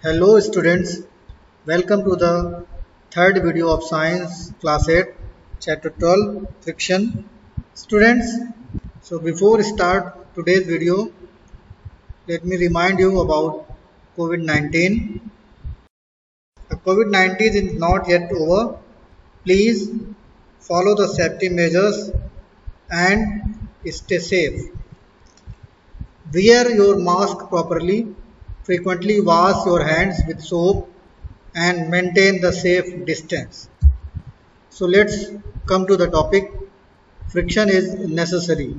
Hello students, welcome to the third video of science class 8 chapter 12 friction. Students, so before start today's video, let me remind you about COVID-19. COVID-19 is not yet over. Please follow the safety measures and stay safe. Wear your mask properly. Frequently wash your hands with soap and maintain the safe distance. So let's come to the topic. Friction is necessary.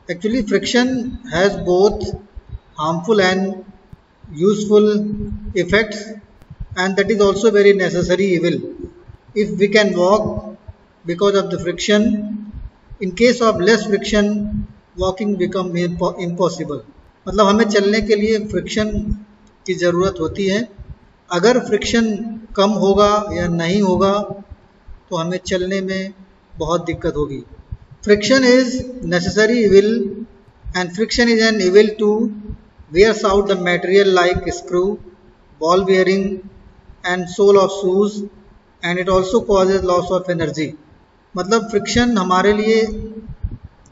Actually, friction has both harmful and useful effects, and that is also very necessary evil. If we can walk because of the friction, in case of less friction, walking become impossible. मतलब हमें चलने के लिए friction की ज़रूरत होती है. अगर फ्रिक्शन कम होगा या नहीं होगा तो हमें चलने में बहुत दिक्कत होगी. Friction is necessary evil and friction is an evil too wears out the material like screw, ball bearing and sole of shoes, and it also causes loss of energy. मतलब फ्रिक्शन हमारे लिए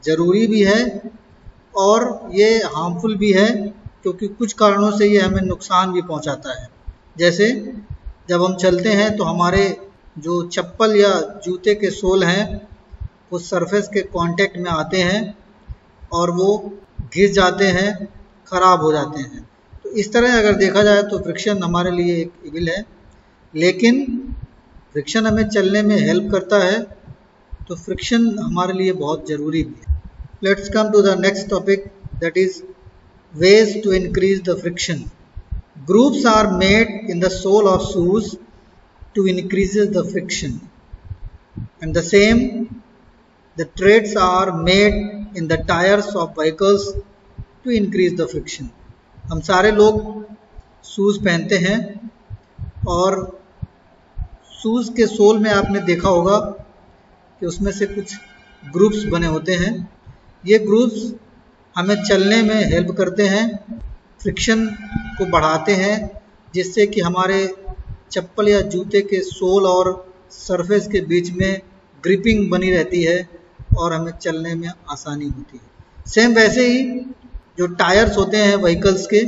ज़रूरी भी है और ये हार्मफुल भी है, क्योंकि कुछ कारणों से ये हमें नुकसान भी पहुंचाता है. जैसे जब हम चलते हैं तो हमारे जो चप्पल या जूते के सोल हैं वो सरफेस के कांटेक्ट में आते हैं और वो घिस जाते हैं, ख़राब हो जाते हैं. तो इस तरह अगर देखा जाए तो फ्रिक्शन हमारे लिए एक इविल है, लेकिन फ्रिक्शन हमें चलने में हेल्प करता है, तो फ्रिक्शन हमारे लिए बहुत ज़रूरी भी है. Let's come to the next topic, that is ways to increase the friction. Grooves are made in the sole of shoes to increase the friction, and the same the treads are made in the tires of vehicles to increase the friction. हम सारे लोग shoes पहनते हैं और shoes के soul में आपने देखा होगा कि उसमें से कुछ ग्रूव्स बने होते हैं. ये ग्रूव्स हमें चलने में हेल्प करते हैं, फ्रिक्शन को बढ़ाते हैं, जिससे कि हमारे चप्पल या जूते के सोल और सरफेस के बीच में ग्रिपिंग बनी रहती है और हमें चलने में आसानी होती है. सेम वैसे ही जो टायर्स होते हैं व्हीकल्स के,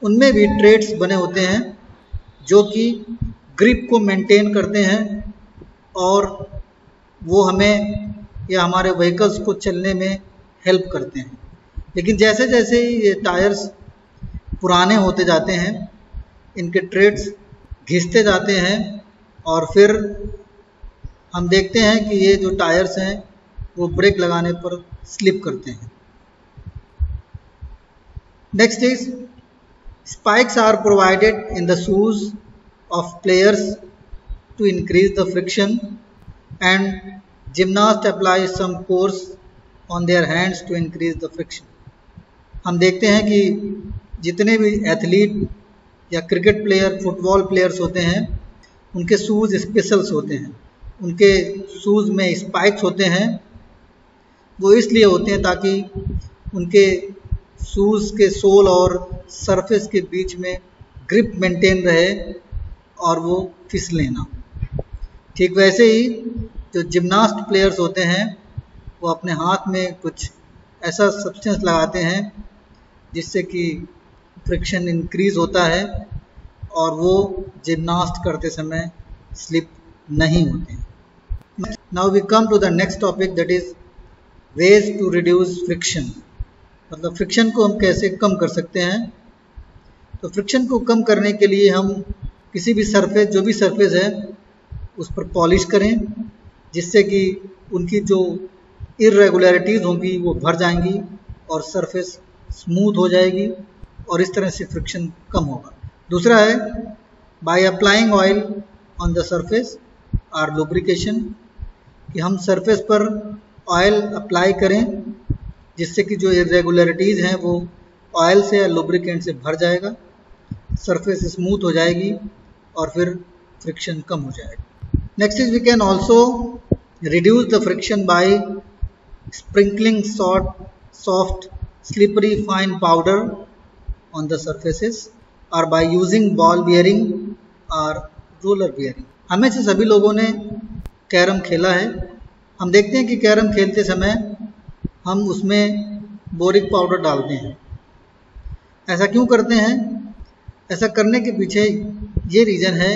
उनमें भी ट्रेड्स बने होते हैं जो कि ग्रिप को मेंटेन करते हैं और वो हमें या हमारे व्हीकल्स को चलने में हेल्प करते हैं. लेकिन जैसे जैसे ये टायर्स पुराने होते जाते हैं, इनके ट्रेड्स घिसते जाते हैं और फिर हम देखते हैं कि ये जो टायर्स हैं वो ब्रेक लगाने पर स्लिप करते हैं. Next is spikes are provided in the shoes of players to increase the friction and gymnast apply some force on their hands to increase the friction. हम देखते हैं कि जितने भी एथलीट या क्रिकेट प्लेयर, फुटबॉल प्लेयर्स होते हैं, उनके शूज़ स्पेशल्स होते हैं. उनके शूज़ में स्पाइक्स होते हैं. वो इसलिए होते हैं ताकि उनके शूज़ के सोल और सरफेस के बीच में ग्रिप मेंटेन रहे और वो फिसले ना. ठीक वैसे ही जो जिम्नास्ट प्लेयर्स होते हैं वो अपने हाथ में कुछ ऐसा सब्सटेंस लगाते हैं जिससे कि फ्रिक्शन इंक्रीज होता है और वो जिम्नास्ट करते समय स्लिप नहीं होते हैं. Now we come to the next topic, that is ways to reduce friction. मतलब फ्रिक्शन को हम कैसे कम कर सकते हैं. तो फ्रिक्शन को कम करने के लिए हम किसी भी सरफेस, जो भी सरफेस है, उस पर पॉलिश करें, जिससे कि उनकी जो इरेगुलरिटीज़ होंगी वो भर जाएंगी और सरफेस स्मूथ हो जाएगी और इस तरह से फ्रिक्शन कम होगा. दूसरा है by applying oil on the surface और लुब्रिकेशन, कि हम सरफेस पर ऑयल अप्लाई करें जिससे कि जो इरेगुलरिटीज़ हैं वो ऑयल से या लुब्रिकेंट से भर जाएगा, सरफेस स्मूथ हो जाएगी और फिर फ्रिक्शन कम हो जाएगा. Next is we can also reduce the friction by sprinkling soft slippery fine powder on the surfaces or by using ball bearing or roller bearing. हमें से सभी लोगों ने कैरम खेला है। हम देखते हैं कि कैरम खेलते समय हम उसमें बोरिक पाउडर डालते हैं। ऐसा क्यों करते हैं? ऐसा करने के पीछे ये रीज़न है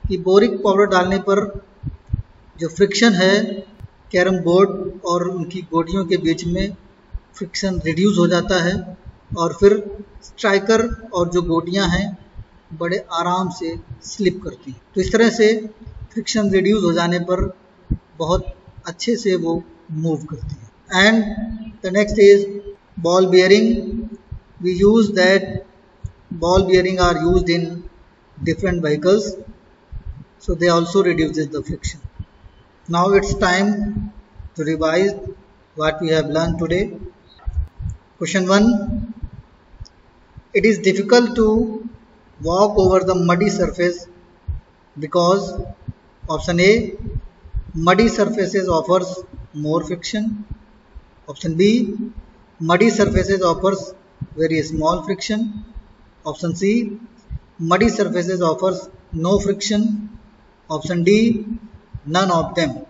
कि बोरिक पाउडर डालने पर जो फ्रिक्शन है कैरम बोर्ड और उनकी गोटियों के बीच में फ्रिक्शन रिड्यूस हो जाता है और फिर स्ट्राइकर और जो गोटियां हैं बड़े आराम से स्लिप करती हैं। तो इस तरह से फ्रिक्शन रिड्यूस हो जाने पर बहुत अच्छे से वो मूव करती हैं। And the next is ball bearing. We use that ball bearing are used in different vehicles, so they also reduces the friction. Now it's time to revise what we have learned today. Question 1. It is difficult to walk over the muddy surface because option A, muddy surfaces offers more friction. Option B, muddy surfaces offers very small friction. Option C, muddy surfaces offers no friction. Option D, none of them.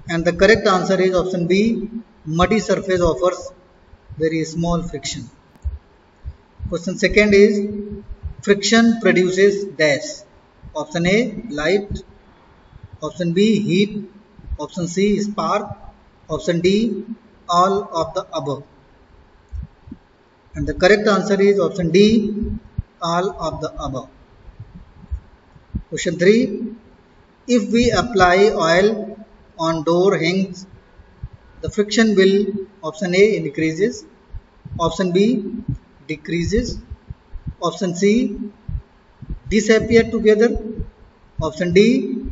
And the correct answer is option B, muddy surface offers very small friction. Question second is, friction produces dash. Option A, light. Option B, heat. Option C, spark. Option D, all of the above. And the correct answer is option D, all of the above. Question 3. If we apply oil on door hinges, the friction will, option A, increases. Option B, decreases. Option C, disappear together. Option D,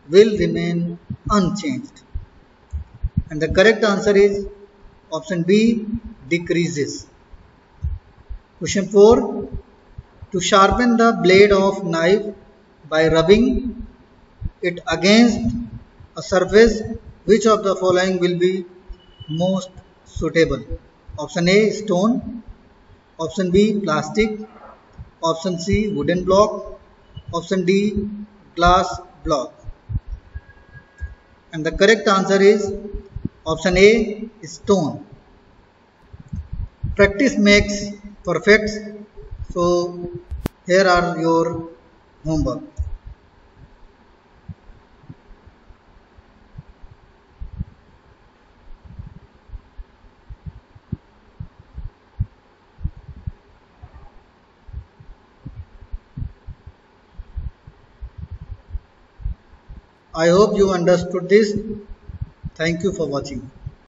will remain unchanged. And the correct answer is option B, decreases. Question 4. To sharpen the blade of knife by rubbing it against a surface, which of the following will be most suitable? Option A, stone. Option B, plastic. Option C, wooden block. Option D, glass block. And the correct answer is option A, stone. Practice makes perfect. So here are your homework. I hope you understood this. Thank you for watching.